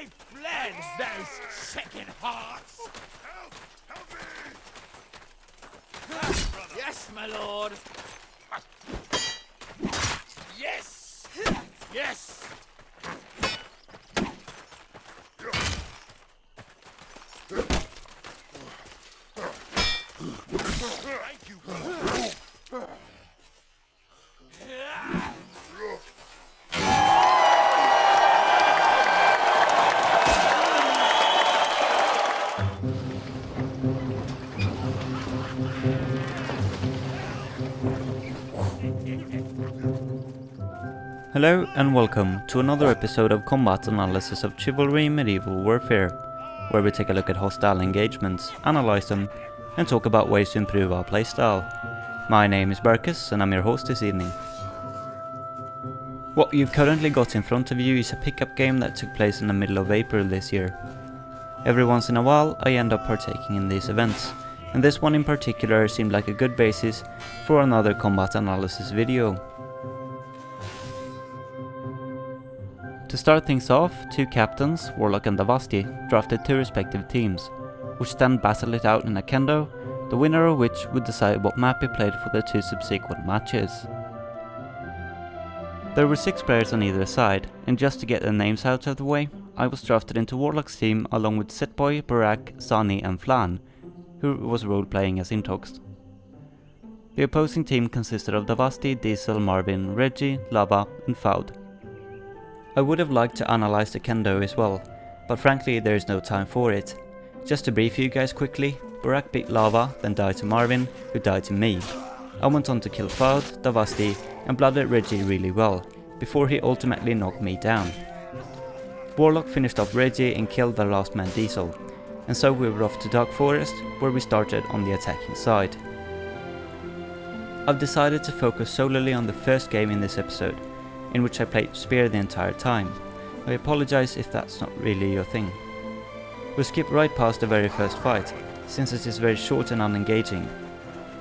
They fled, those second hearts! Help me! Yes, my lord! Yes! Yes! Thank you, brother. Hello and welcome to another episode of Combat Analysis of Chivalry Medieval Warfare, where we take a look at hostile engagements, analyze them, and talk about ways to improve our playstyle. My name is Berkus and I'm your host this evening. What you've currently got in front of you is a pickup game that took place in the middle of April this year. Every once in a while I end up partaking in these events, and this one in particular seemed like a good basis for another combat analysis video. To start things off, two captains, Warlock and Davasti, drafted two respective teams, which then battled it out in a kendo, the winner of which would decide what map he played for the two subsequent matches. There were 6 players on either side, and just to get their names out of the way, I was drafted into Warlock's team along with Setboy, Barak, Sani and Flan, who was role-playing as Intox. The opposing team consisted of Davasti, Diesel, Marvin, Reggie, Lava and Faud. I would have liked to analyze the kendo as well, but frankly there is no time for it. Just to brief you guys quickly, Barak beat Lava, then died to Marvin, who died to me. I went on to kill Faud, Davasti and blooded Reggie really well, before he ultimately knocked me down. Warlock finished off Reggie and killed their last man Diesel, and so we were off to Dark Forest, where we started on the attacking side. I've decided to focus solely on the first game in this episode, in which I played Spear the entire time. I apologize if that's not really your thing. We'll skip right past the very first fight, since it is very short and unengaging.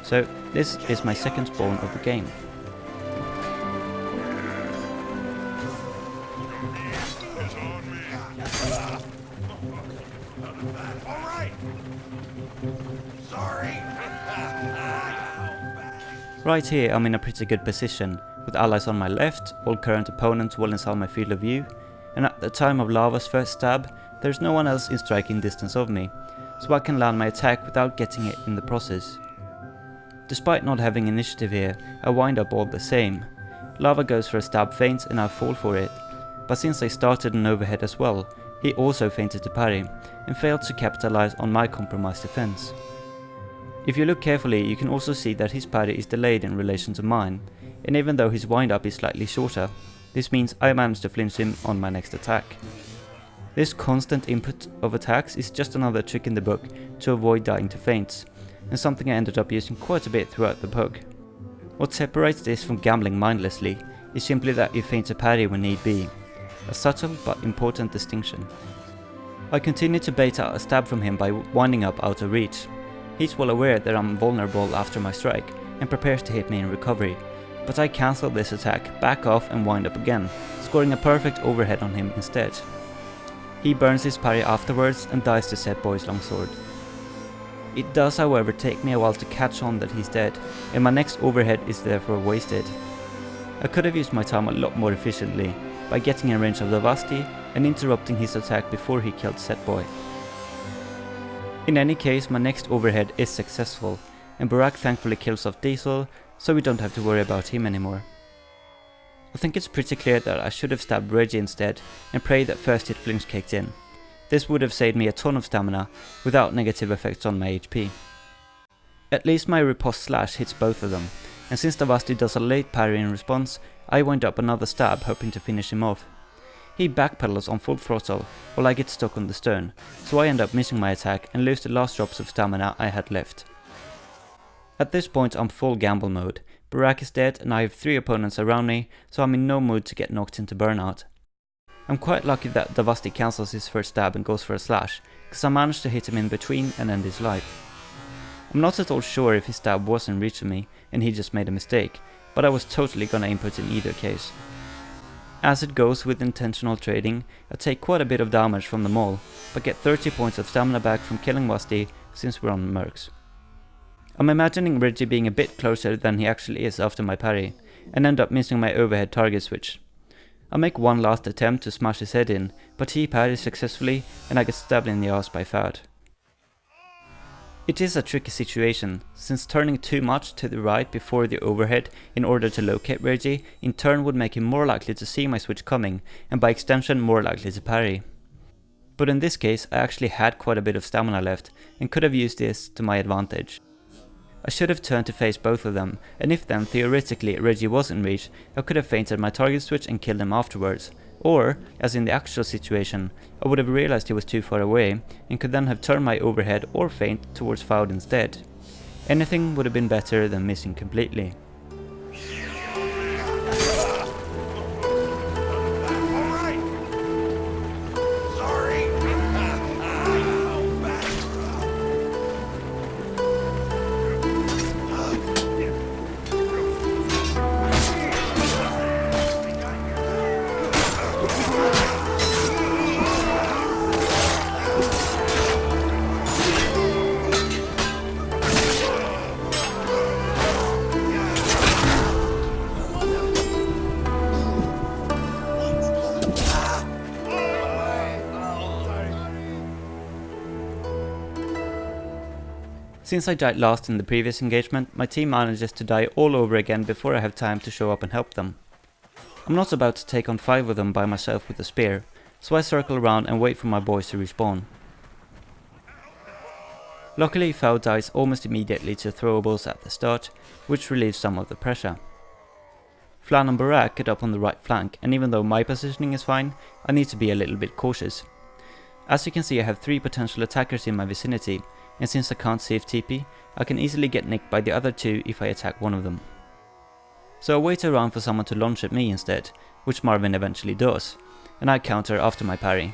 So this is my second spawn of the game. Right here I'm in a pretty good position, with allies on my left, all current opponents well inside my field of view, and at the time of Lava's first stab, there's no one else in striking distance of me, so I can land my attack without getting hit in the process. Despite not having initiative here, I wind up all the same. Lava goes for a stab feint and I fall for it, but since I started an overhead as well, he also feinted to parry, and failed to capitalize on my compromised defense. If you look carefully, you can also see that his parry is delayed in relation to mine, and even though his wind-up is slightly shorter, this means I managed to flinch him on my next attack. This constant input of attacks is just another trick in the book to avoid dying to feints, and something I ended up using quite a bit throughout the book. What separates this from gambling mindlessly is simply that you feint a parry when need be, a subtle but important distinction. I continue to bait out a stab from him by winding up out of reach. He's well aware that I'm vulnerable after my strike and prepares to hit me in recovery, but I cancel this attack, back off and wind up again, scoring a perfect overhead on him instead. He burns his parry afterwards and dies to Setboy's longsword. It does however take me a while to catch on that he's dead, and my next overhead is therefore wasted. I could have used my time a lot more efficiently by getting in range of Davasti and interrupting his attack before he killed Setboy. In any case, my next overhead is successful, and Barak thankfully kills off Diesel, so we don't have to worry about him anymore. I think it's pretty clear that I should have stabbed Reggie instead and prayed that first hit flinch kicked in. This would have saved me a ton of stamina without negative effects on my HP. At least my riposte slash hits both of them, and since Davasti does a late parry in response, I wind up another stab hoping to finish him off. He backpedals on full throttle while I get stuck on the stern, so I end up missing my attack and lose the last drops of stamina I had left. At this point I'm full gamble mode. Barak is dead and I have 3 opponents around me, so I'm in no mood to get knocked into burnout. I'm quite lucky that Davasti cancels his first stab and goes for a slash, cause I managed to hit him in between and end his life. I'm not at all sure if his stab was in reach of me and he just made a mistake, but I was totally gonna input in either case. As it goes with intentional trading, I take quite a bit of damage from them all, but get 30 points of stamina back from killing Musty since we're on mercs. I'm imagining Reggie being a bit closer than he actually is after my parry, and end up missing my overhead target switch. I make one last attempt to smash his head in, but he parries successfully and I get stabbed in the ass by Fad. It is a tricky situation, since turning too much to the right before the overhead in order to locate Reggie in turn would make him more likely to see my switch coming, and by extension more likely to parry. But in this case I actually had quite a bit of stamina left, and could have used this to my advantage. I should have turned to face both of them, and if then theoretically Reggie was in reach, I could have feinted my target switch and killed him afterwards. Or, as in the actual situation, I would have realized he was too far away, and could then have turned my overhead or feint towards Faud instead. Anything would have been better than missing completely. Since I died last in the previous engagement, my team manages to die all over again before I have time to show up and help them. I'm not about to take on 5 of them by myself with a spear, so I circle around and wait for my boys to respawn. Luckily Faud dies almost immediately to throwables at the start, which relieves some of the pressure. Flan and Barak get up on the right flank, and even though my positioning is fine, I need to be a little bit cautious. As you can see, I have 3 potential attackers in my vicinity, and since I can't save TP, I can easily get nicked by the other 2 if I attack one of them. So I wait around for someone to launch at me instead, which Marvin eventually does, and I counter after my parry.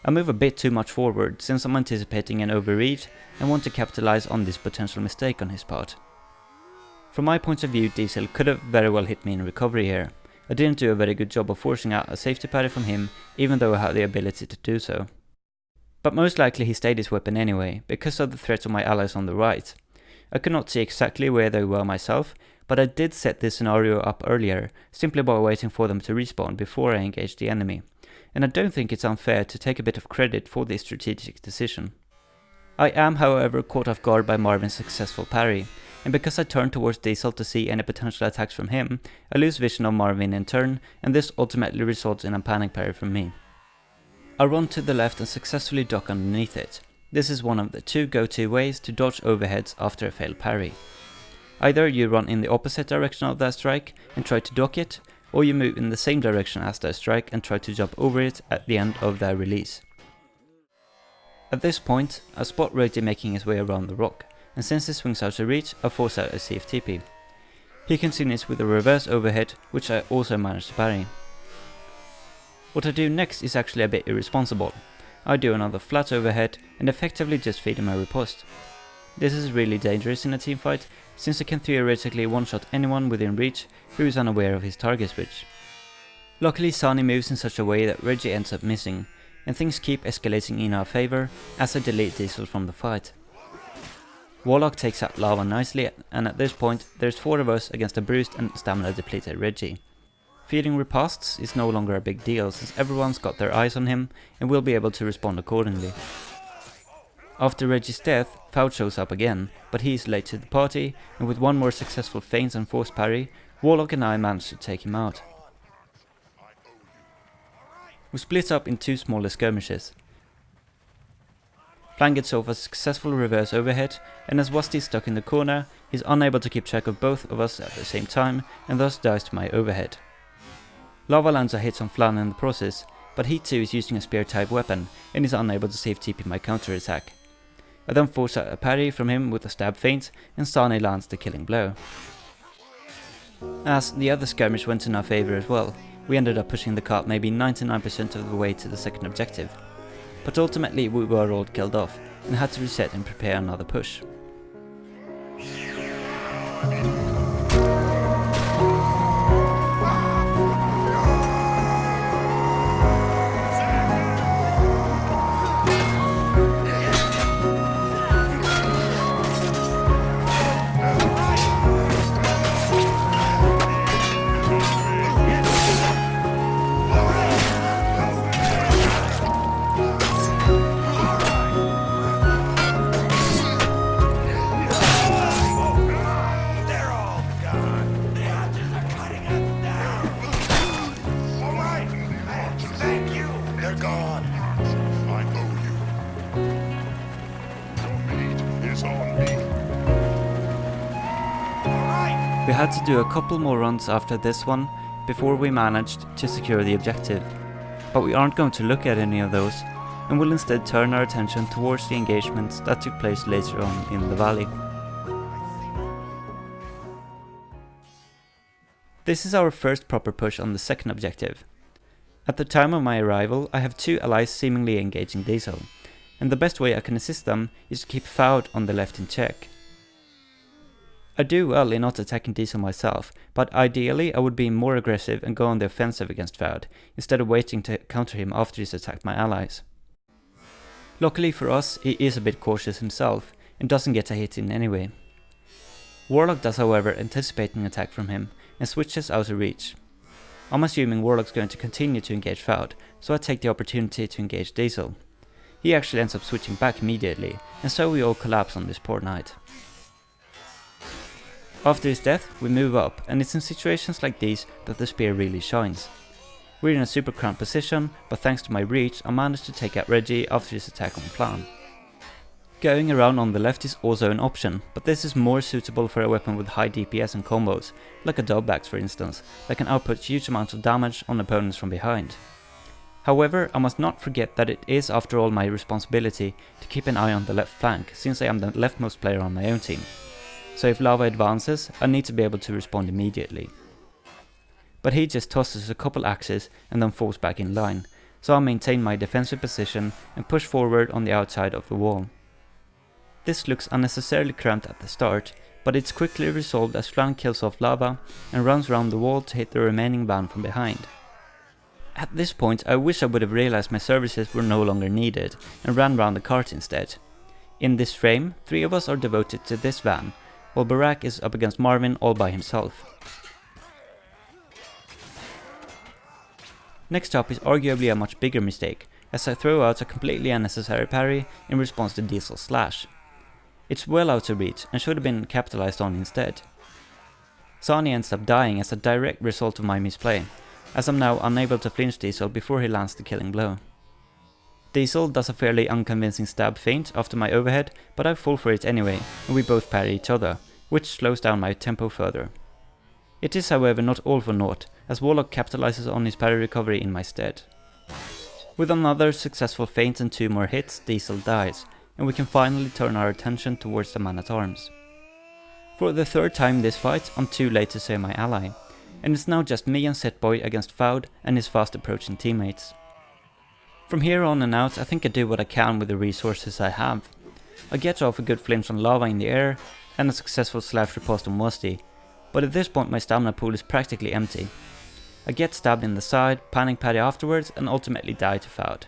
I move a bit too much forward since I'm anticipating an overread and want to capitalize on this potential mistake on his part. From my point of view, Diesel could have very well hit me in recovery here. I didn't do a very good job of forcing out a safety parry from him, even though I had the ability to do so. But most likely he stayed his weapon anyway, because of the threat of my allies on the right. I could not see exactly where they were myself, but I did set this scenario up earlier, simply by waiting for them to respawn before I engaged the enemy, and I don't think it's unfair to take a bit of credit for this strategic decision. I am however caught off guard by Marvin's successful parry, and because I turn towards Diesel to see any potential attacks from him, I lose vision of Marvin in turn, and this ultimately results in a panic parry from me. I run to the left and successfully duck underneath it. This is one of the 2 go-to ways to dodge overheads after a failed parry. Either you run in the opposite direction of their strike and try to duck it, or you move in the same direction as their strike and try to jump over it at the end of their release. At this point, I spot Reggie making his way around the rock, and since he swings out of reach, I force out a CFTP. He continues with a reverse overhead, which I also manage to parry. What I do next is actually a bit irresponsible. I do another flat overhead and effectively just feed him a riposte. This is really dangerous in a teamfight, since I can theoretically one-shot anyone within reach who is unaware of his target switch. Luckily Sani moves in such a way that Reggie ends up missing, and things keep escalating in our favor as I delete Diesel from the fight. Warlock takes out Lava nicely, and at this point there's 4 of us against a bruised and stamina depleted Reggie. Feeding ripostes is no longer a big deal since everyone's got their eyes on him and will be able to respond accordingly. After Reggie's death, Faud shows up again, but he is late to the party, and with 1 more successful feint and forced parry, Warlock and I manage to take him out. We split up in 2 smaller skirmishes. Flan gets off a successful reverse overhead, and as Wasti is stuck in the corner, he's unable to keep track of both of us at the same time and thus dies to my overhead. Lava lands a hit on Flan in the process, but he too is using a spear type weapon and is unable to save TP my counter attack. I then force out a parry from him with a stab feint, and Sani lands the killing blow. As the other skirmish went in our favour as well, we ended up pushing the cart maybe 99% of the way to the second objective. But ultimately we were all killed off, and had to reset and prepare another push. had to do a couple more runs after this one before we managed to secure the objective, but we aren't going to look at any of those, and will instead turn our attention towards the engagements that took place later on in the valley. This is our first proper push on the second objective. At the time of my arrival, I have two allies seemingly engaging Diesel, and the best way I can assist them is to keep Faud on the left in check. I do well in not attacking Diesel myself, but ideally I would be more aggressive and go on the offensive against Faud, instead of waiting to counter him after he's attacked my allies. Luckily for us, he is a bit cautious himself, and doesn't get a hit in anyway. Warlock does however anticipate an attack from him, and switches out of reach. I'm assuming Warlock's going to continue to engage Faud, so I take the opportunity to engage Diesel. He actually ends up switching back immediately, and so we all collapse on this poor knight. After his death, we move up, and it's in situations like these that the spear really shines. We're in a super cramped position, but thanks to my reach I managed to take out Reggie after his attack on Flan. Going around on the left is also an option, but this is more suitable for a weapon with high DPS and combos, like a dub axe for instance, that can output huge amounts of damage on opponents from behind. However, I must not forget that it is after all my responsibility to keep an eye on the left flank, since I am the leftmost player on my own team. So if lava advances, I need to be able to respond immediately. But he just tosses a couple axes and then falls back in line, so I maintain my defensive position and push forward on the outside of the wall. This looks unnecessarily cramped at the start, but it's quickly resolved as Flan kills off lava and runs around the wall to hit the remaining van from behind. At this point I wish I would have realized my services were no longer needed and ran round the cart instead. In this frame, 3 of us are devoted to this van, while Barak is up against Marvin all by himself. Next up is arguably a much bigger mistake, as I throw out a completely unnecessary parry in response to Diesel's slash. It's well out of reach and should have been capitalized on instead. Sani ends up dying as a direct result of my misplay, as I'm now unable to flinch Diesel before he lands the killing blow. Diesel does a fairly unconvincing stab feint after my overhead, but I fall for it anyway, and we both parry each other, which slows down my tempo further. It is however not all for naught, as Warlock capitalizes on his parry recovery in my stead. With another successful feint and 2 more hits, Diesel dies, and we can finally turn our attention towards the man-at-arms. For the 3rd time this fight, I'm too late to save my ally, and it's now just me and Setboy against Faud and his fast approaching teammates. From here on and out I think I do what I can with the resources I have. I get off a good flinch on lava in the air, and a successful slash riposte on Musty, but at this point my stamina pool is practically empty. I get stabbed in the side, panic parry afterwards, and ultimately die to Faud.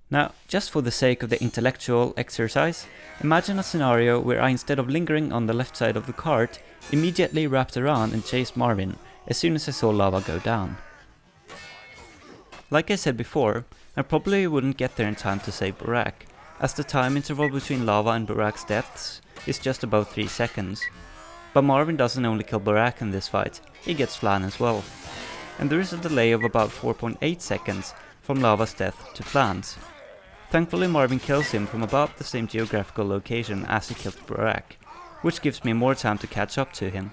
Now, just for the sake of the intellectual exercise, imagine a scenario where I, instead of lingering on the left side of the cart, immediately wrapped around and chased Marvin as soon as I saw lava go down. Like I said before, I probably wouldn't get there in time to save Barak, as the time interval between lava and Barak's deaths is just about 3 seconds. But Marvin doesn't only kill Barak in this fight, he gets Flan as well. And there is a delay of about 4.8 seconds from lava's death to Flan's. Thankfully Marvin kills him from about the same geographical location as he killed Barak, which gives me more time to catch up to him.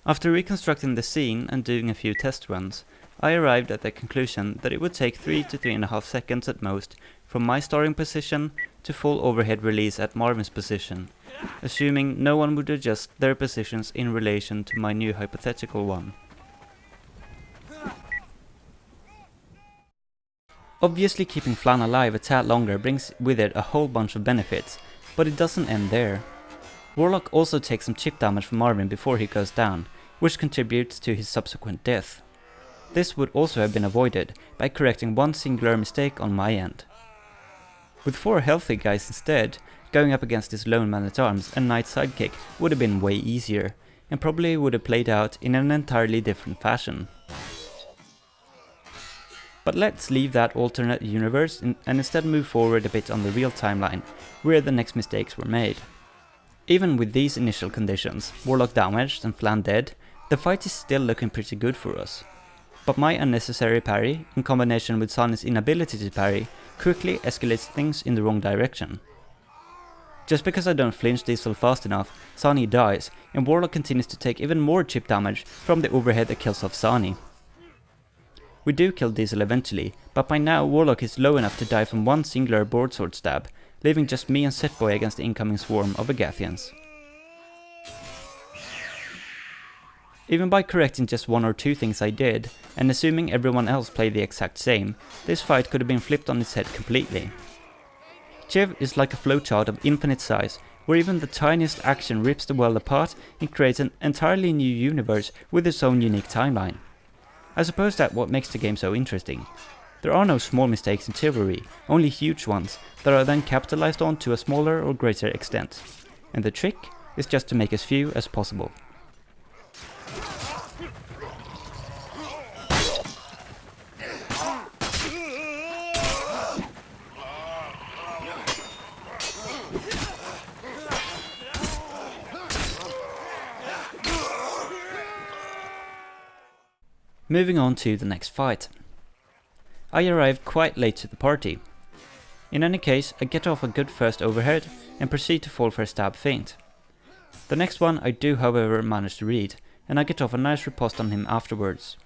After reconstructing the scene and doing a few test runs, I arrived at the conclusion that it would take 3 to 3.5 seconds at most from my starting position to full overhead release at Marvin's position, assuming no one would adjust their positions in relation to my new hypothetical one. Obviously keeping Flan alive a tad longer brings with it a whole bunch of benefits, but it doesn't end there. Warlock also takes some chip damage from Marvin before he goes down, which contributes to his subsequent death. This would also have been avoided by correcting one singular mistake on my end. With 4 healthy guys instead, going up against his lone man-at-arms and knight sidekick would have been way easier, and probably would have played out in an entirely different fashion. But let's leave that alternate universe and instead move forward a bit on the real timeline, where the next mistakes were made. Even with these initial conditions, Warlock damaged and Flan dead, the fight is still looking pretty good for us. But my unnecessary parry, in combination with Sonny's inability to parry, quickly escalates things in the wrong direction. Just because I don't flinch Diesel fast enough, Sani dies, and Warlock continues to take even more chip damage from the overhead that kills off Sani. We do kill Diesel eventually, but by now Warlock is low enough to die from one singular broadsword stab, leaving just me and Setboy against the incoming swarm of Agathians. Even by correcting just one or two things I did, and assuming everyone else played the exact same, this fight could have been flipped on its head completely. Civ is like a flowchart of infinite size, where even the tiniest action rips the world apart and creates an entirely new universe with its own unique timeline. I suppose that's what makes the game so interesting. There are no small mistakes in chivalry, only huge ones that are then capitalized on to a smaller or greater extent. And the trick is just to make as few as possible. Moving on to the next fight. I arrived quite late to the party. In any case, I get off a good first overhead and proceed to fall for a stab feint. The next one I do however manage to read, and I get off a nice riposte on him afterwards.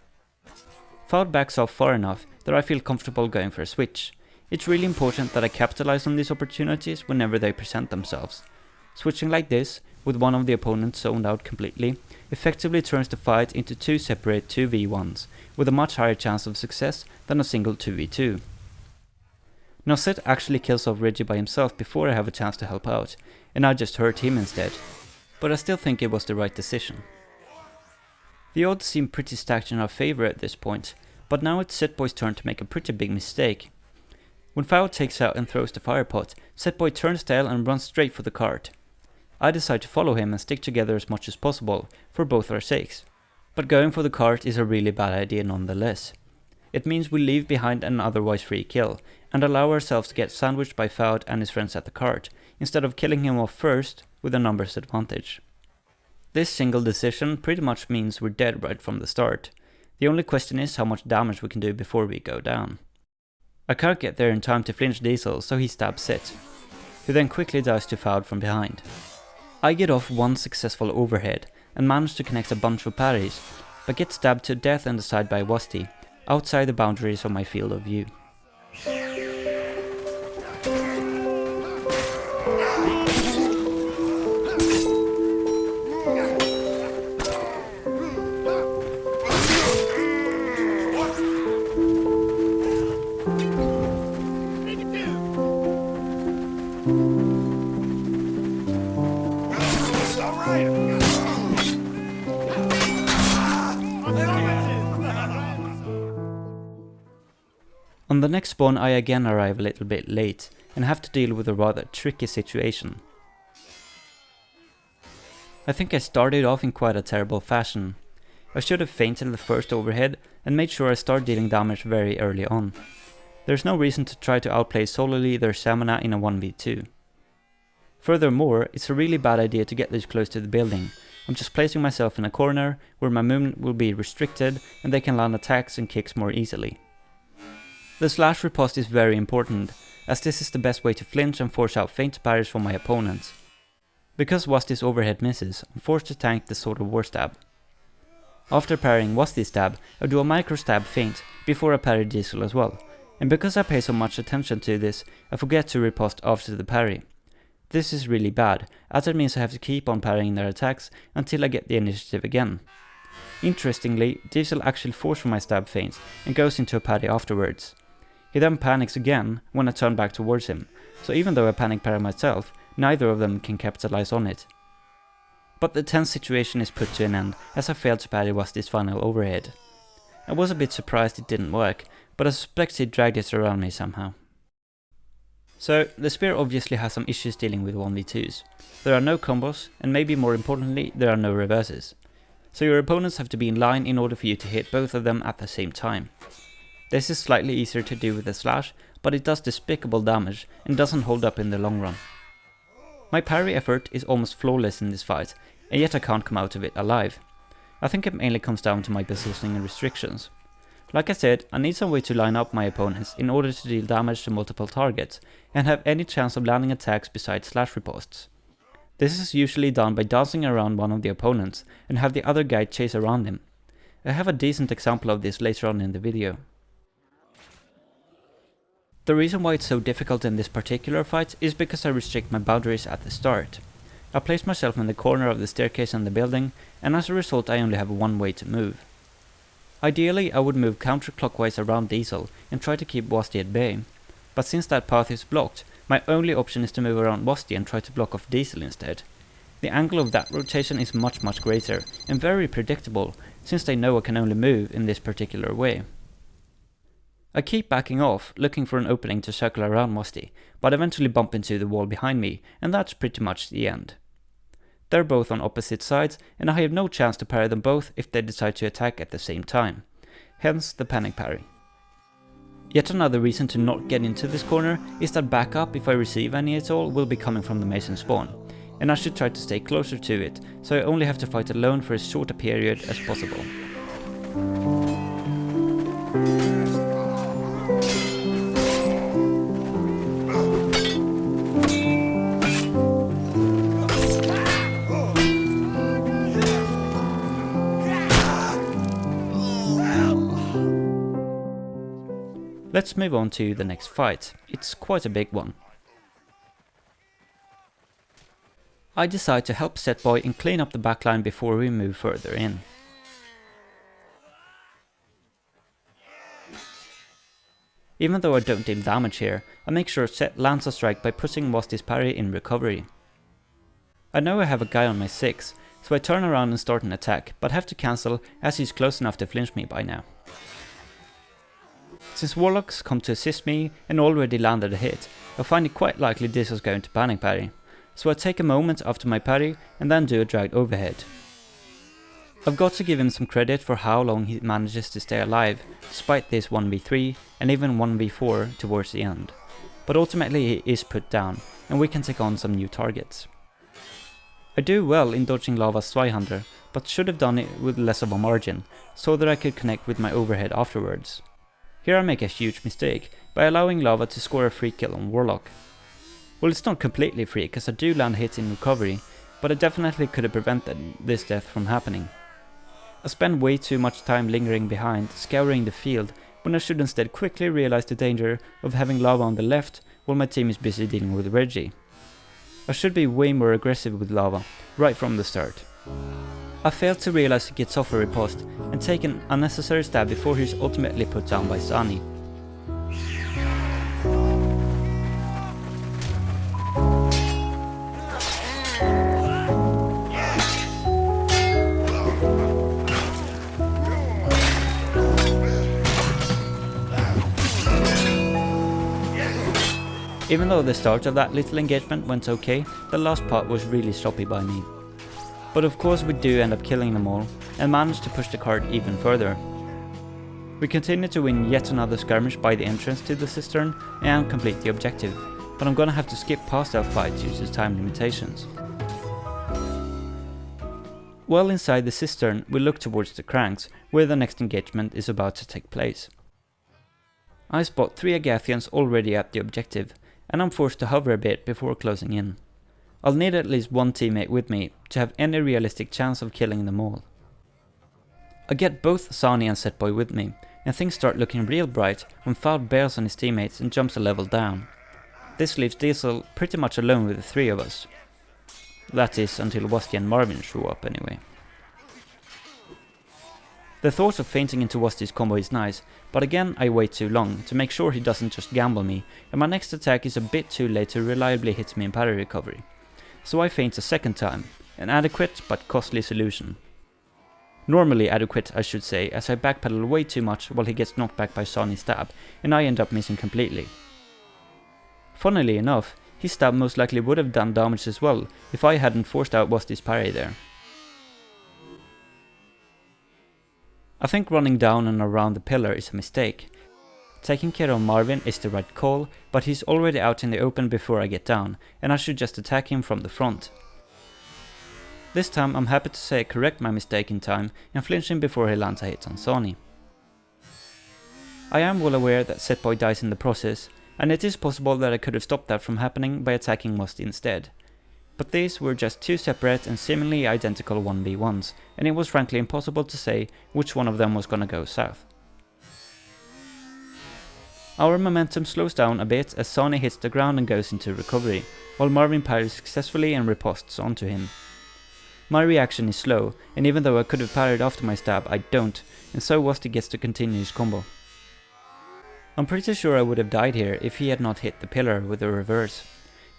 Faud backs off far enough that I feel comfortable going for a switch. It's really important that I capitalize on these opportunities whenever they present themselves. Switching like this, with one of the opponents zoned out completely, effectively turns the fight into two separate 2v1s, with a much higher chance of success than a single 2v2. Now Set actually kills off Reggie by himself before I have a chance to help out, and I just hurt him instead, but I still think it was the right decision. The odds seem pretty stacked in our favour at this point, but now it's Setboy's turn to make a pretty big mistake. When Faud takes out and throws the firepot, Setboy turns tail and runs straight for the cart. I decide to follow him and stick together as much as possible, for both our sakes. But going for the cart is a really bad idea nonetheless. It means we leave behind an otherwise free kill, and allow ourselves to get sandwiched by Faud and his friends at the cart, instead of killing him off first with a numbers advantage. This single decision pretty much means we're dead right from the start. The only question is how much damage we can do before we go down. I can't get there in time to flinch Diesel, so he stabs Set, who then quickly dies to Faud from behind. I get off one successful overhead and manage to connect a bunch of parries, but get stabbed to death in the side by Wasti, outside the boundaries of my field of view. On the next spawn I again arrive a little bit late and have to deal with a rather tricky situation. I think I started off in quite a terrible fashion. I should have feinted the first overhead and made sure I start dealing damage very early on. There's no reason to try to outplay solely their stamina in a 1v2. Furthermore, it's a really bad idea to get this close to the building. I'm just placing myself in a corner where my movement will be restricted and they can land attacks and kicks more easily. The slash riposte is very important, as this is the best way to flinch and force out feint parries from my opponents. Because Wasti's overhead misses, I'm forced to tank the Sword of War stab. After parrying Wasti's stab, I do a micro stab feint before I parry Diesel as well, and because I pay so much attention to this, I forget to riposte after the parry. This is really bad, as it means I have to keep on parrying their attacks until I get the initiative again. Interestingly, Diesel actually falls for my stab feint and goes into a parry afterwards. He then panics again when I turn back towards him, so even though I panic parry myself, neither of them can capitalize on it. But the tense situation is put to an end as I failed to parry Wasti's final overhead. I was a bit surprised it didn't work, but I suspect he dragged it around me somehow. So, the spear obviously has some issues dealing with 1v2s. There are no combos, and maybe more importantly, there are no reverses. So your opponents have to be in line in order for you to hit both of them at the same time. This is slightly easier to do with the slash, but it does despicable damage and doesn't hold up in the long run. My parry effort is almost flawless in this fight, and yet I can't come out of it alive. I think it mainly comes down to my positioning and restrictions. Like I said, I need some way to line up my opponents in order to deal damage to multiple targets and have any chance of landing attacks besides slash riposts. This is usually done by dancing around one of the opponents and have the other guy chase around him. I have a decent example of this later on in the video. The reason why it's so difficult in this particular fight is because I restrict my boundaries at the start. I place myself in the corner of the staircase in the building, and as a result I only have one way to move. Ideally I would move counterclockwise around Diesel and try to keep Wasti at bay, but since that path is blocked, my only option is to move around Wasti and try to block off Diesel instead. The angle of that rotation is much greater and very predictable, since they know I can only move in this particular way. I keep backing off, looking for an opening to circle around Wasti, but eventually bump into the wall behind me, and that's pretty much the end. They're both on opposite sides, and I have no chance to parry them both if they decide to attack at the same time. Hence the panic parry. Yet another reason to not get into this corner is that backup, if I receive any at all, will be coming from the Mason spawn, and I should try to stay closer to it, so I only have to fight alone for as short a period as possible. Let's move on to the next fight. It's quite a big one. I decide to help Setboy and clean up the backline before we move further in. Even though I don't deal damage here, I make sure Set lands a strike by pushing Wasti's parry in recovery. I know I have a guy on my 6, so I turn around and start an attack, but have to cancel as he's close enough to flinch me by now. Since Warlocks come to assist me and already landed a hit, I find it quite likely this is going to panic parry, so I take a moment after my parry and then do a dragged overhead. I've got to give him some credit for how long he manages to stay alive, despite this 1v3 and even 1v4 towards the end, but ultimately he is put down and we can take on some new targets. I do well in dodging Lava's Zweihander, but should have done it with less of a margin, so that I could connect with my overhead afterwards. Here I make a huge mistake by allowing Lava to score a free kill on Warlock. Well, it's not completely free because I do land hits in recovery, but I definitely could have prevented this death from happening. I spend way too much time lingering behind, scouring the field, when I should instead quickly realize the danger of having Lava on the left while my team is busy dealing with Reggie. I should be way more aggressive with Lava, right from the start. I failed to realize he gets off a riposte and take an unnecessary stab before he's ultimately put down by Sani. Even though the start of that little engagement went okay, the last part was really sloppy by me. But of course we do end up killing them all, and manage to push the card even further. We continue to win yet another skirmish by the entrance to the Cistern and complete the objective, but I'm gonna have to skip past that fight due to time limitations. Well inside the Cistern, we look towards the cranks, where the next engagement is about to take place. I spot 3 Agathians already at the objective, and I'm forced to hover a bit before closing in. I'll need at least one teammate with me to have any realistic chance of killing them all. I get both Sani and Setboy with me, and things start looking real bright when Foul bails on his teammates and jumps a level down. This leaves Diesel pretty much alone with the 3 of us. That is, until Wasti and Marvin show up anyway. The thought of fainting into Wasti's combo is nice, but again I wait too long to make sure he doesn't just gamble me, and my next attack is a bit too late to reliably hit me in parry recovery. So I feint a second time, an adequate but costly solution. Normally adequate, I should say, as I backpedal way too much while he gets knocked back by Sani's stab, and I end up missing completely. Funnily enough, his stab most likely would have done damage as well if I hadn't forced out Wasti's parry there. I think running down and around the pillar is a mistake. Taking care of Marvin is the right call, but he's already out in the open before I get down, and I should just attack him from the front. This time I'm happy to say I correct my mistake in time and flinch him before he lands a hit on Sani. I am well aware that Setboy dies in the process, and it is possible that I could have stopped that from happening by attacking Musty instead. But these were just two separate and seemingly identical 1v1s, and it was frankly impossible to say which one of them was gonna go south. Our momentum slows down a bit as Sonny hits the ground and goes into recovery, while Marvin parries successfully and riposts onto him. My reaction is slow, and even though I could have parried after my stab, I don't, and so Wusty gets to continue his combo. I'm pretty sure I would have died here if he had not hit the pillar with a reverse.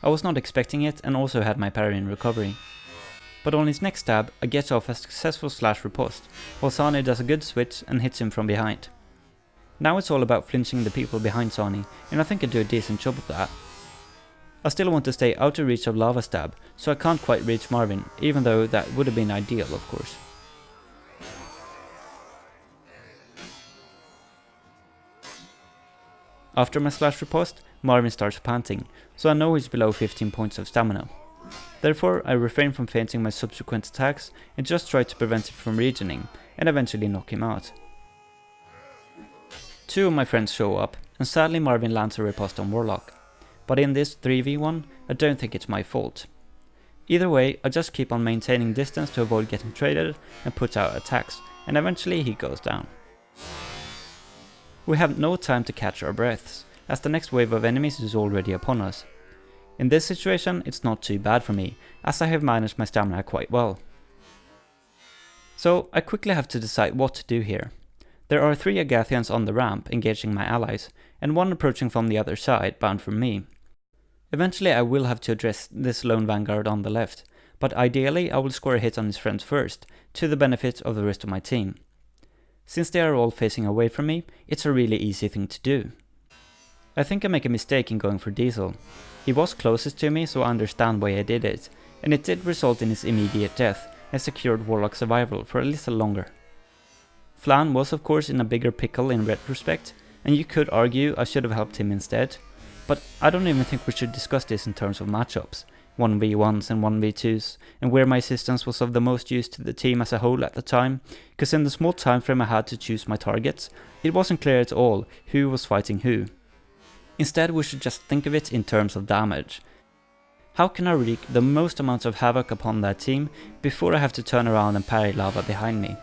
I was not expecting it and also had my parry in recovery. But on his next stab, I get off a successful slash riposte, while Sonny does a good switch and hits him from behind. Now it's all about flinching the people behind Sonny, and I think I do a decent job of that. I still want to stay out of reach of lava stab, so I can't quite reach Marvin, even though that would have been ideal of course. After my slash riposte, Marvin starts panting, so I know he's below 15 points of stamina. Therefore, I refrain from feinting my subsequent attacks and just try to prevent him from regening, and eventually knock him out. Two of my friends show up, and sadly Marvin lands a riposte on Warlock. But in this 3v1, I don't think it's my fault. Either way, I just keep on maintaining distance to avoid getting traded and put out attacks, and eventually he goes down. We have no time to catch our breaths, as the next wave of enemies is already upon us. In this situation, it's not too bad for me, as I have managed my stamina quite well. So I quickly have to decide what to do here. There are 3 Agathians on the ramp engaging my allies, and 1 approaching from the other side bound for me. Eventually I will have to address this lone vanguard on the left, but ideally I will score a hit on his friends first, to the benefit of the rest of my team. Since they are all facing away from me, it's a really easy thing to do. I think I make a mistake in going for Diesel. He was closest to me, so I understand why I did it, and it did result in his immediate death, and secured Warlock's survival for a little longer. Flan was of course in a bigger pickle in retrospect, and you could argue I should have helped him instead, but I don't even think we should discuss this in terms of matchups, 1v1s and 1v2s, and where my assistance was of the most use to the team as a whole at the time, because in the small time frame I had to choose my targets, it wasn't clear at all who was fighting who. Instead we should just think of it in terms of damage. How can I wreak the most amount of havoc upon that team before I have to turn around and parry lava behind me?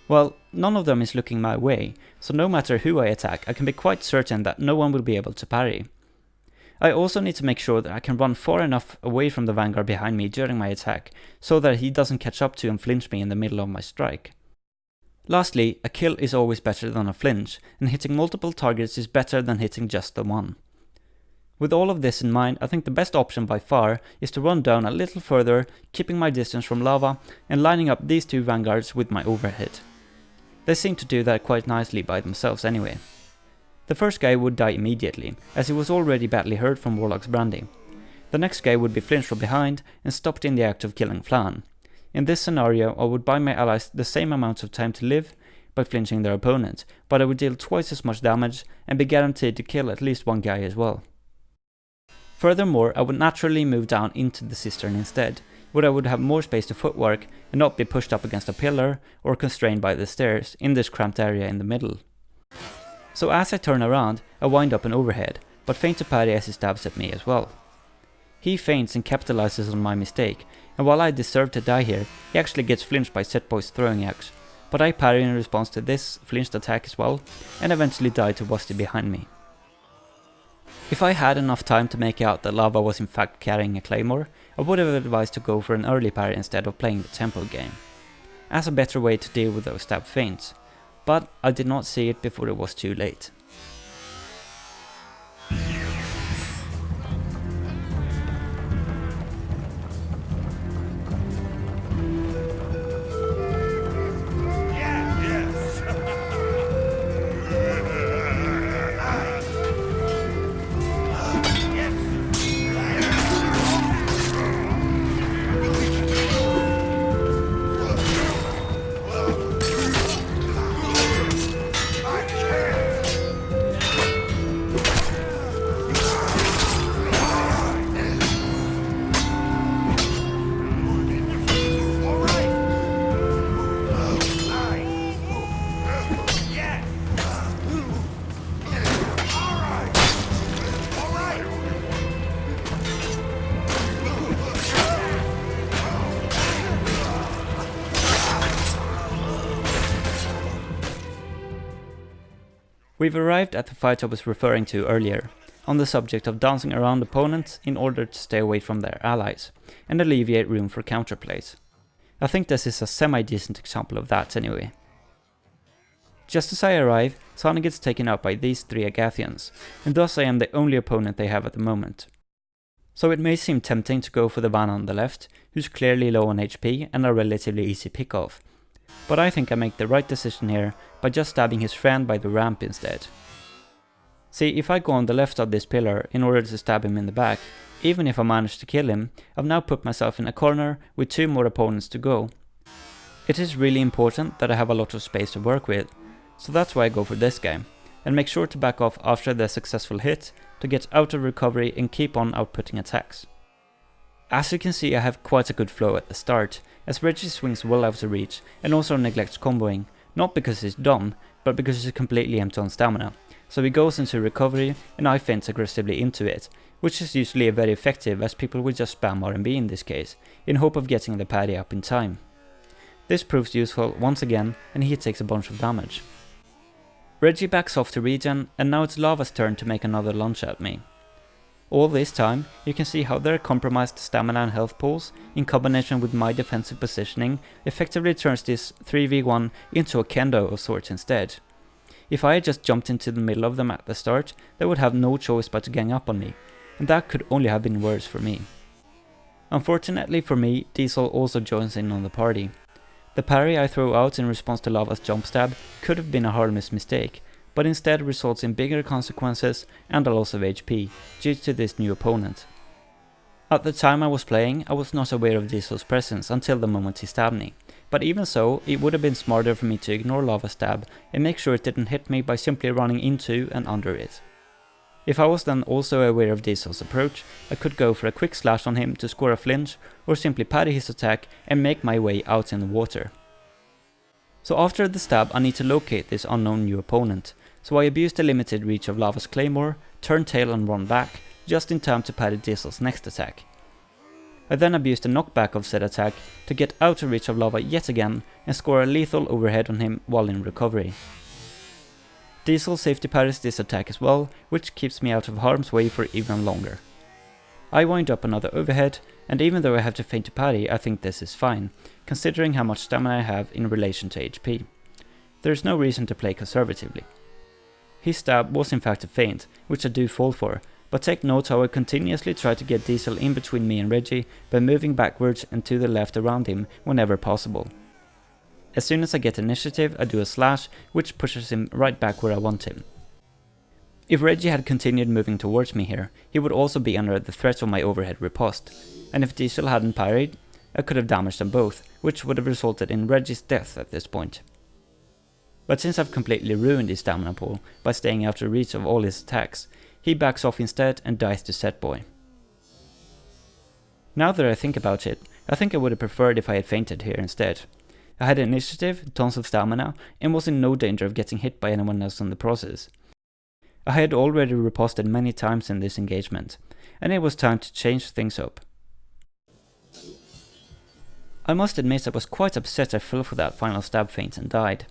Well, none of them is looking my way, so no matter who I attack, I can be quite certain that no one will be able to parry. I also need to make sure that I can run far enough away from the vanguard behind me during my attack, so that he doesn't catch up to and flinch me in the middle of my strike. Lastly, a kill is always better than a flinch, and hitting multiple targets is better than hitting just the one. With all of this in mind, I think the best option by far is to run down a little further, keeping my distance from lava, and lining up these 2 vanguards with my overhead. They seem to do that quite nicely by themselves anyway. The first guy would die immediately, as he was already badly hurt from Warlock's brandy. The next guy would be flinched from behind and stopped in the act of killing Flan. In this scenario I would buy my allies the same amount of time to live by flinching their opponent, but I would deal twice as much damage and be guaranteed to kill at least 1 guy as well. Furthermore, I would naturally move down into the Cistern instead, where I would have more space to footwork and not be pushed up against a pillar or constrained by the stairs in this cramped area in the middle. So as I turn around, I wind up an overhead, but feint to parry as he stabs at me as well. He feints and capitalizes on my mistake, and while I deserve to die here, he actually gets flinched by Setboy's throwing axe, but I parry in response to this flinched attack as well, and eventually die to Wusty behind me. If I had enough time to make out that Lava was in fact carrying a claymore, I would have advised to go for an early parry instead of playing the tempo game, as a better way to deal with those stab feints, but I did not see it before it was too late. We've arrived at the fight I was referring to earlier, on the subject of dancing around opponents in order to stay away from their allies, and alleviate room for counterplays. I think this is a semi-decent example of that anyway. Just as I arrive, Sana gets taken out by these 3 Agathians, and thus I am the only opponent they have at the moment. So it may seem tempting to go for the Vanna on the left, who's clearly low on HP and a relatively easy pick-off, but I think I make the right decision here by just stabbing his friend by the ramp instead. See, if I go on the left of this pillar in order to stab him in the back, even if I manage to kill him, I've now put myself in a corner with 2 more opponents to go. It is really important that I have a lot of space to work with, so that's why I go for this guy, and make sure to back off after the successful hit to get out of recovery and keep on outputting attacks. As you can see, I have quite a good flow at the start, as Reggie swings well out of reach and also neglects comboing, not because he's dumb, but because he's completely empty on stamina. So he goes into recovery and I feint aggressively into it, which is usually very effective as people will just spam R&B in this case, in hope of getting the parry up in time. This proves useful once again and he takes a bunch of damage. Reggie backs off to regen and now it's Lava's turn to make another lunge at me. All this time, you can see how their compromised stamina and health pools, in combination with my defensive positioning, effectively turns this 3v1 into a kendo of sorts instead. If I had just jumped into the middle of them at the start, they would have no choice but to gang up on me, and that could only have been worse for me. Unfortunately for me, Diesel also joins in on the party. The parry I throw out in response to Lava's jump stab could have been a harmless mistake, but instead results in bigger consequences and a loss of HP due to this new opponent. At the time I was playing, I was not aware of Diesel's presence until the moment he stabbed me, but even so, it would have been smarter for me to ignore Lava's stab and make sure it didn't hit me by simply running into and under it. If I was then also aware of Diesel's approach, I could go for a quick slash on him to score a flinch, or simply parry his attack and make my way out in the water. So after the stab I need to locate this unknown new opponent, so I abuse the limited reach of Lava's claymore, turn tail and run back, just in time to parry Diesel's next attack. I then abuse the knockback of said attack to get out of reach of Lava yet again and score a lethal overhead on him while in recovery. Diesel safety parries this attack as well, which keeps me out of harm's way for even longer. I wind up another overhead, and even though I have to feint to parry, I think this is fine, considering how much stamina I have in relation to HP. There is no reason to play conservatively. His stab was in fact a feint, which I do fall for, but take note how I continuously try to get Diesel in between me and Reggie by moving backwards and to the left around him whenever possible. As soon as I get initiative, I do a slash, which pushes him right back where I want him. If Reggie had continued moving towards me here, he would also be under the threat of my overhead riposte, and if Diesel hadn't parried, I could have damaged them both, which would have resulted in Reggie's death at this point. But since I've completely ruined his stamina pool by staying out of reach of all his attacks, he backs off instead and dies to Setboy. Now that I think about it, I think I would have preferred if I had fainted here instead. I had initiative, tons of stamina, and was in no danger of getting hit by anyone else in the process. I had already riposted many times in this engagement, and it was time to change things up. I must admit I was quite upset I fell for that final stab feint and died.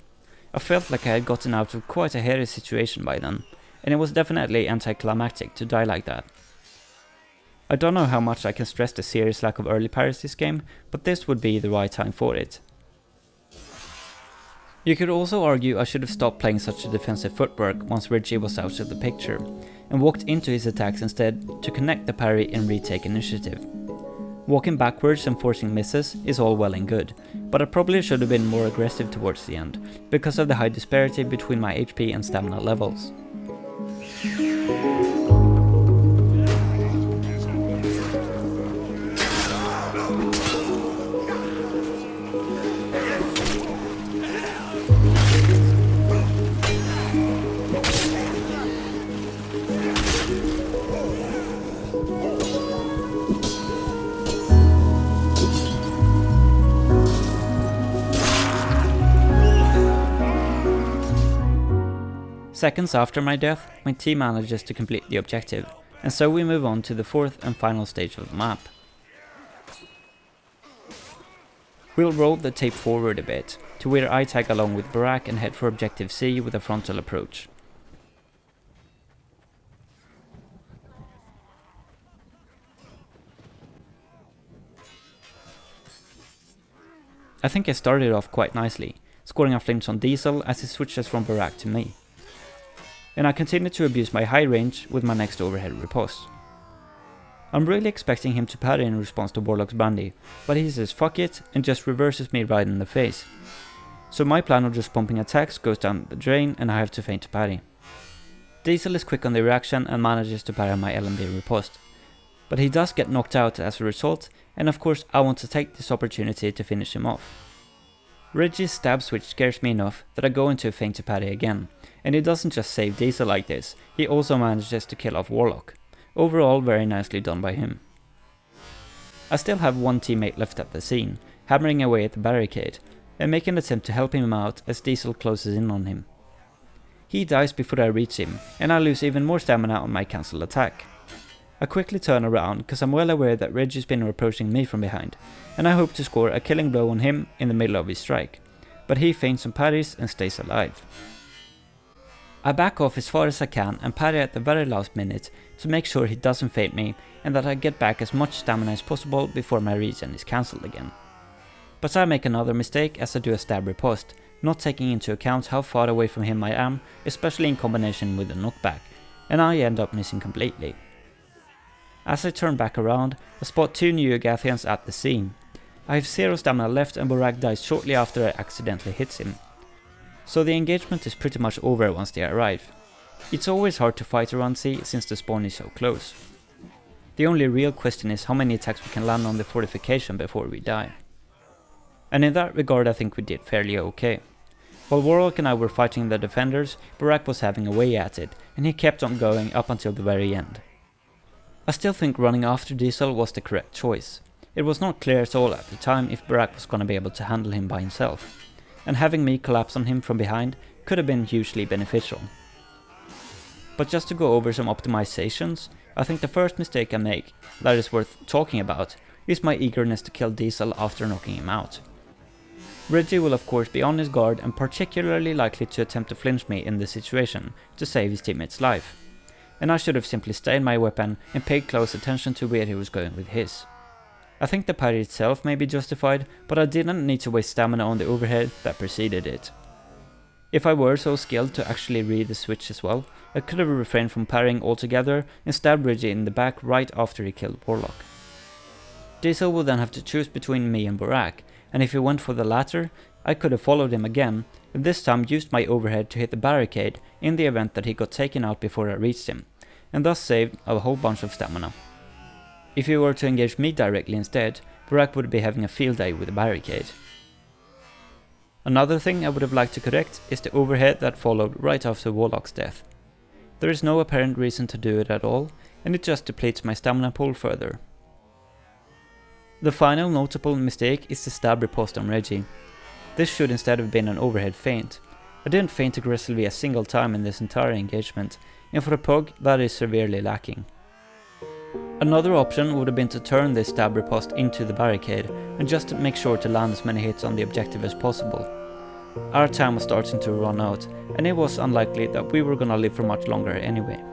I felt like I had gotten out of quite a hairy situation by then, and it was definitely anticlimactic to die like that. I don't know how much I can stress the serious lack of early parries this game, but this would be the right time for it. You could also argue I should have stopped playing such a defensive footwork once Reggie was out of the picture, and walked into his attacks instead to connect the parry and retake initiative. Walking backwards and forcing misses is all well and good, but I probably should have been more aggressive towards the end, because of the high disparity between my HP and stamina levels. Seconds after my death, my team manages to complete the objective, and so we move on to the fourth and final stage of the map. We'll roll the tape forward a bit, to where I tag along with Barak and head for objective C with a frontal approach. I think I started off quite nicely, scoring a flinch on Diesel as he switches from Barak to me. And I continue to abuse my high range with my next overhead riposte. I'm really expecting him to parry in response to Warlock's bandy, but he says fuck it and just reverses me right in the face. So my plan of just pumping attacks goes down the drain and I have to feint to parry. Diesel is quick on the reaction and manages to parry my LMB riposte. But he does get knocked out as a result, and of course I want to take this opportunity to finish him off. Reggie's stab switch scares me enough that I go into a feint to parry again, and he doesn't just save Diesel like this, he also manages to kill off Warlock. Overall very nicely done by him. I still have one teammate left at the scene, hammering away at the barricade, and making an attempt to help him out as Diesel closes in on him. He dies before I reach him, and I lose even more stamina on my cancelled attack. I quickly turn around because I'm well aware that Reggie's been approaching me from behind, and I hope to score a killing blow on him in the middle of his strike, but he feints some parries and stays alive. I back off as far as I can and parry at the very last minute to make sure he doesn't feint me and that I get back as much stamina as possible before my regen is cancelled again. But I make another mistake as I do a stab riposte, not taking into account how far away from him I am, especially in combination with the knockback, and I end up missing completely. As I turn back around, I spot two new Agathians at the scene. I have 0 stamina left and Barak dies shortly after I accidentally hits him. So the engagement is pretty much over once they arrive. It's always hard to fight around C since the spawn is so close. The only real question is how many attacks we can land on the fortification before we die. And in that regard I think we did fairly okay. While Warlock and I were fighting the defenders, Barak was having a way at it, and he kept on going up until the very end. I still think running after Diesel was the correct choice. It was not clear at all at the time if Barak was gonna be able to handle him by himself, and having me collapse on him from behind could have been hugely beneficial. But just to go over some optimizations, I think the first mistake I make that is worth talking about is my eagerness to kill Diesel after knocking him out. Reggie will of course be on his guard and particularly likely to attempt to flinch me in this situation to save his teammate's life, and I should have simply stayed my weapon and paid close attention to where he was going with his. I think the parry itself may be justified, but I didn't need to waste stamina on the overhead that preceded it. If I were so skilled to actually read the switch as well, I could have refrained from parrying altogether and stabbed Reggie in the back right after he killed Warlock. Diesel would then have to choose between me and Barak, and if he went for the latter, I could have followed him again, and this time used my overhead to hit the barricade in the event that he got taken out before I reached him, and thus saved a whole bunch of stamina. If he were to engage me directly instead, Barak would be having a field day with the barricade. Another thing I would have liked to correct is the overhead that followed right after Warlock's death. There is no apparent reason to do it at all, and it just depletes my stamina pool further. The final notable mistake is the stab riposte on Reggie. This should instead have been an overhead feint. I didn't feint aggressively a single time in this entire engagement, and for a pug that is severely lacking. Another option would have been to turn this stab riposte into the barricade and just to make sure to land as many hits on the objective as possible. Our time was starting to run out, and it was unlikely that we were gonna live for much longer anyway.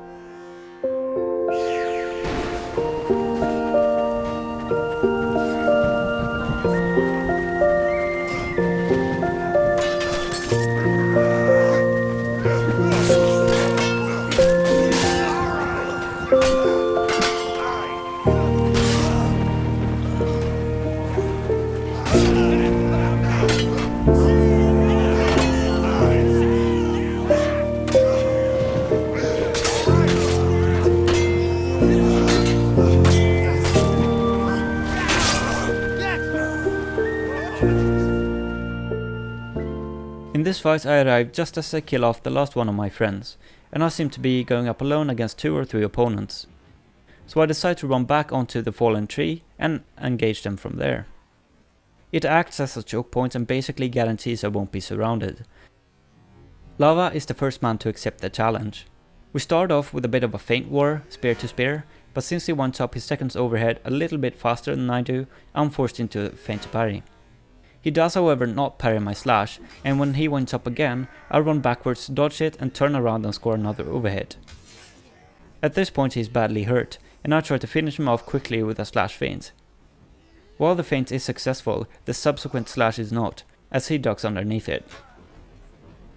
In this fight I arrive just as I kill off the last one of my friends, and I seem to be going up alone against 2 or 3 opponents. So I decide to run back onto the fallen tree and engage them from there. It acts as a choke point and basically guarantees I won't be surrounded. Lava is the first man to accept the challenge. We start off with a bit of a feint war, spear to spear, but since he winds up his second overhead a little bit faster than I do, I'm forced into feint to parry. He does however not parry my slash, and when he winds up again, I run backwards to dodge it and turn around and score another overhead. At this point he is badly hurt, and I try to finish him off quickly with a slash feint. While the feint is successful, the subsequent slash is not, as he ducks underneath it.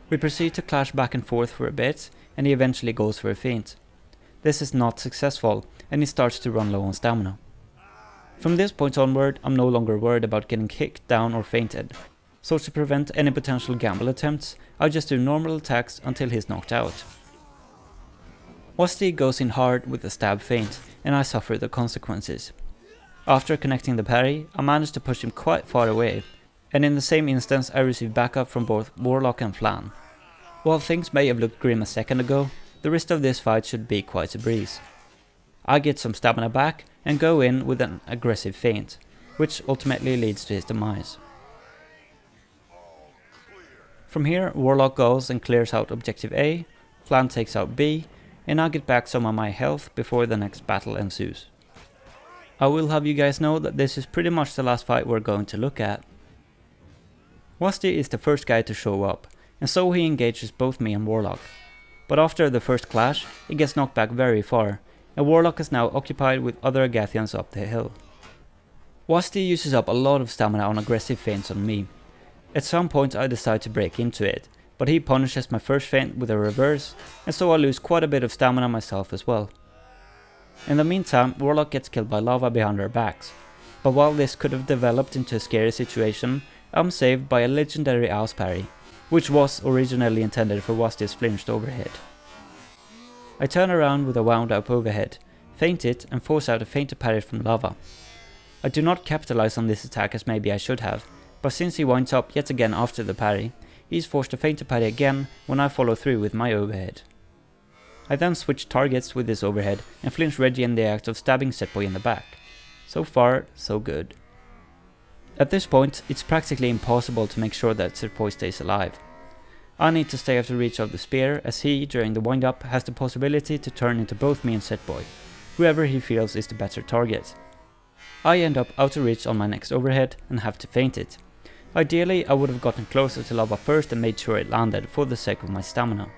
We proceed to clash back and forth for a bit, and he eventually goes for a feint. This is not successful, and he starts to run low on stamina. From this point onward, I'm no longer worried about getting kicked down or feinted, so to prevent any potential gamble attempts, I just do normal attacks until he's knocked out. Wasti goes in hard with the stab feint, and I suffer the consequences. After connecting the parry, I manage to push him quite far away, and in the same instance I receive backup from both Warlock and Flan. While things may have looked grim a second ago, the rest of this fight should be quite a breeze. I get some stamina back and go in with an aggressive feint, which ultimately leads to his demise. From here, Warlock goes and clears out Objective A, Flan takes out B, and I get back some of my health before the next battle ensues. I will have you guys know that this is pretty much the last fight we're going to look at. Wasti is the first guy to show up, and so he engages both me and Warlock. But after the first clash, he gets knocked back very far, and Warlock is now occupied with other Agathians up the hill. Wasti uses up a lot of stamina on aggressive feints on me. At some point I decide to break into it, but he punishes my first feint with a reverse, and so I lose quite a bit of stamina myself as well. In the meantime, Warlock gets killed by lava behind our backs, but while this could have developed into a scary situation, I'm saved by a legendary Ouse parry, which was originally intended for Wasti's flinched overhead. I turn around with a wound up overhead, feint it and force out a feinted parry from lava. I do not capitalize on this attack as maybe I should have, but since he winds up yet again after the parry, he is forced to feint to parry again when I follow through with my overhead. I then switch targets with this overhead and flinch Reggie in the act of stabbing Setboy in the back. So far, so good. At this point, it's practically impossible to make sure that Setboy stays alive. I need to stay out of reach of the spear, as he, during the wind up, has the possibility to turn into both me and Setboy, whoever he feels is the better target. I end up out of reach on my next overhead and have to feint it. Ideally, I would have gotten closer to lava first and made sure it landed for the sake of my stamina.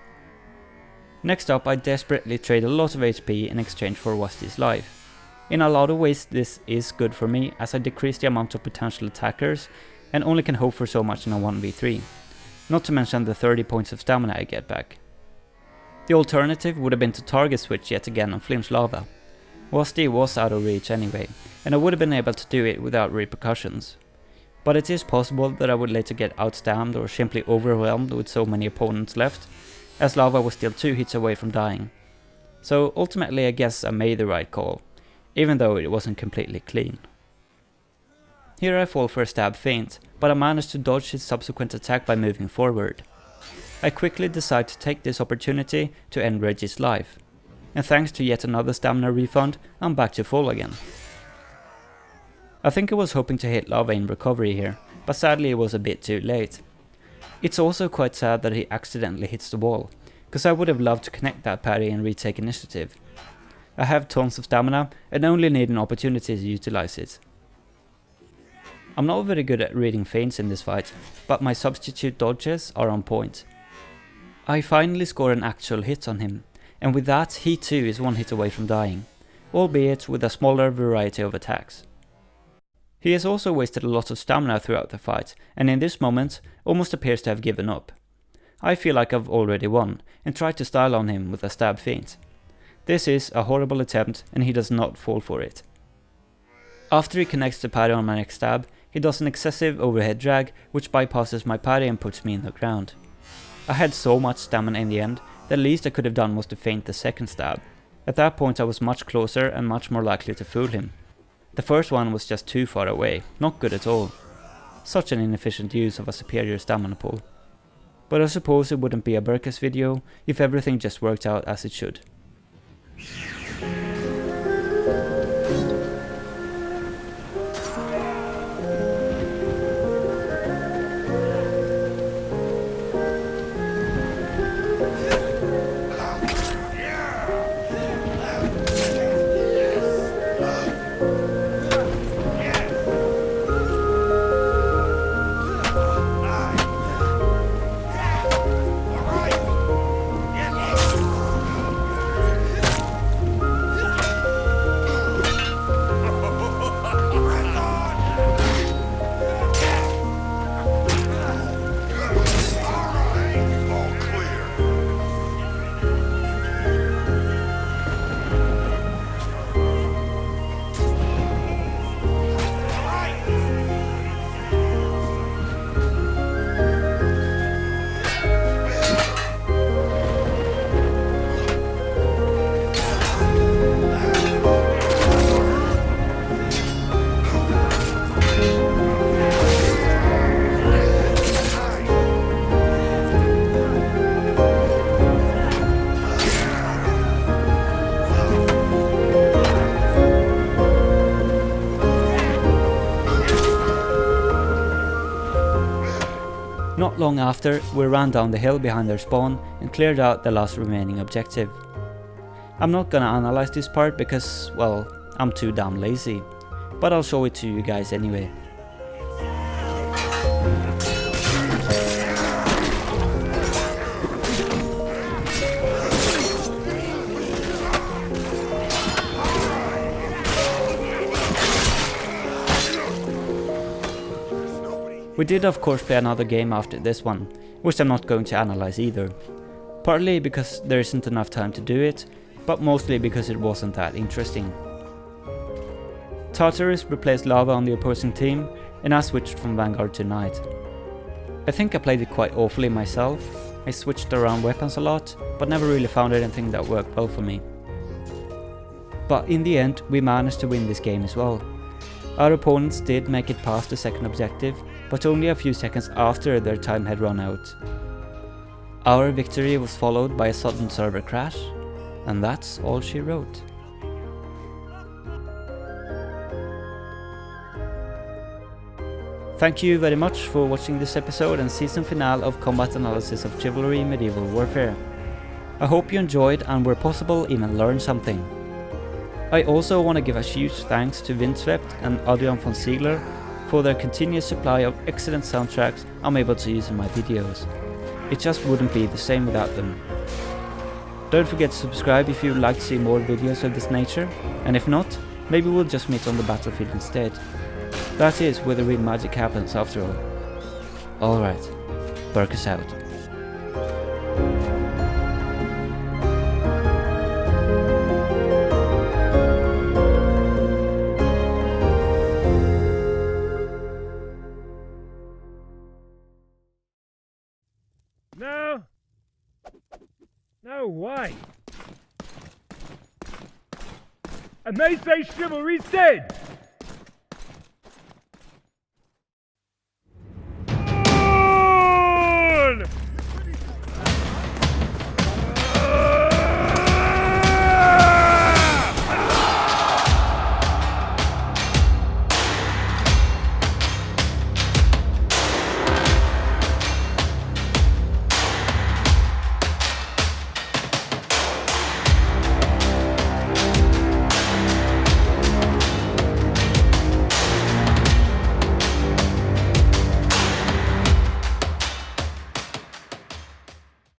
Next up, I desperately trade a lot of HP in exchange for Wasti's life. In a lot of ways this is good for me, as I decrease the amount of potential attackers and only can hope for so much in a 1v3, not to mention the 30 points of stamina I get back. The alternative would have been to target switch yet again on flinch lava. Wasti was out of reach anyway, and I would have been able to do it without repercussions. But it is possible that I would later get outstammed or simply overwhelmed with so many opponents left, as lava was still 2 hits away from dying. So ultimately I guess I made the right call, even though it wasn't completely clean. Here I fall for a stab feint, but I manage to dodge his subsequent attack by moving forward. I quickly decide to take this opportunity to end Reggie's life, and thanks to yet another stamina refund, I'm back to full again. I think I was hoping to hit lava in recovery here, but sadly it was a bit too late. It's also quite sad that he accidentally hits the wall, cause I would have loved to connect that parry and retake initiative. I have tons of stamina and only need an opportunity to utilize it. I'm not very good at reading feints in this fight, but my substitute dodges are on point. I finally score an actual hit on him, and with that he too is 1 hit away from dying, albeit with a smaller variety of attacks. He has also wasted a lot of stamina throughout the fight, and in this moment almost appears to have given up. I feel like I've already won, and try to style on him with a stab feint. This is a horrible attempt, and he does not fall for it. After he connects the parry on my next stab, he does an excessive overhead drag, which bypasses my parry and puts me in the ground. I had so much stamina in the end, the least I could have done was to feint the second stab. At that point I was much closer and much more likely to fool him. The first one was just too far away, not good at all. Such an inefficient use of a superior stamina pool. But I suppose it wouldn't be a Burkus video if everything just worked out as it should. long after, we ran down the hill behind their spawn and cleared out the last remaining objective. I'm not gonna analyze this part because, well, I'm too damn lazy, but I'll show it to you guys anyway. We did of course play another game after this one, which I'm not going to analyze either. Partly because there isn't enough time to do it, but mostly because it wasn't that interesting. Tartarus replaced Lava on the opposing team, and I switched from Vanguard to Knight. I think I played it quite awfully myself. I switched around weapons a lot, but never really found anything that worked well for me. But in the end, we managed to win this game as well. Our opponents did make it past the second objective, but only a few seconds after their time had run out. Our victory was followed by a sudden server crash, and that's all she wrote. Thank you very much for watching this episode and season finale of Combat Analysis of Chivalry Medieval Warfare. I hope you enjoyed and where possible even learned something. I also want to give a huge thanks to Vindsvept and Adrian Von Ziegler for their continuous supply of excellent soundtracks I'm able to use in my videos. It just wouldn't be the same without them. Don't forget to subscribe if you'd like to see more videos of this nature, and if not, maybe we'll just meet on the battlefield instead. That is where the real magic happens after all. Alright, Burkus out. No! No way! And they say chivalry's dead!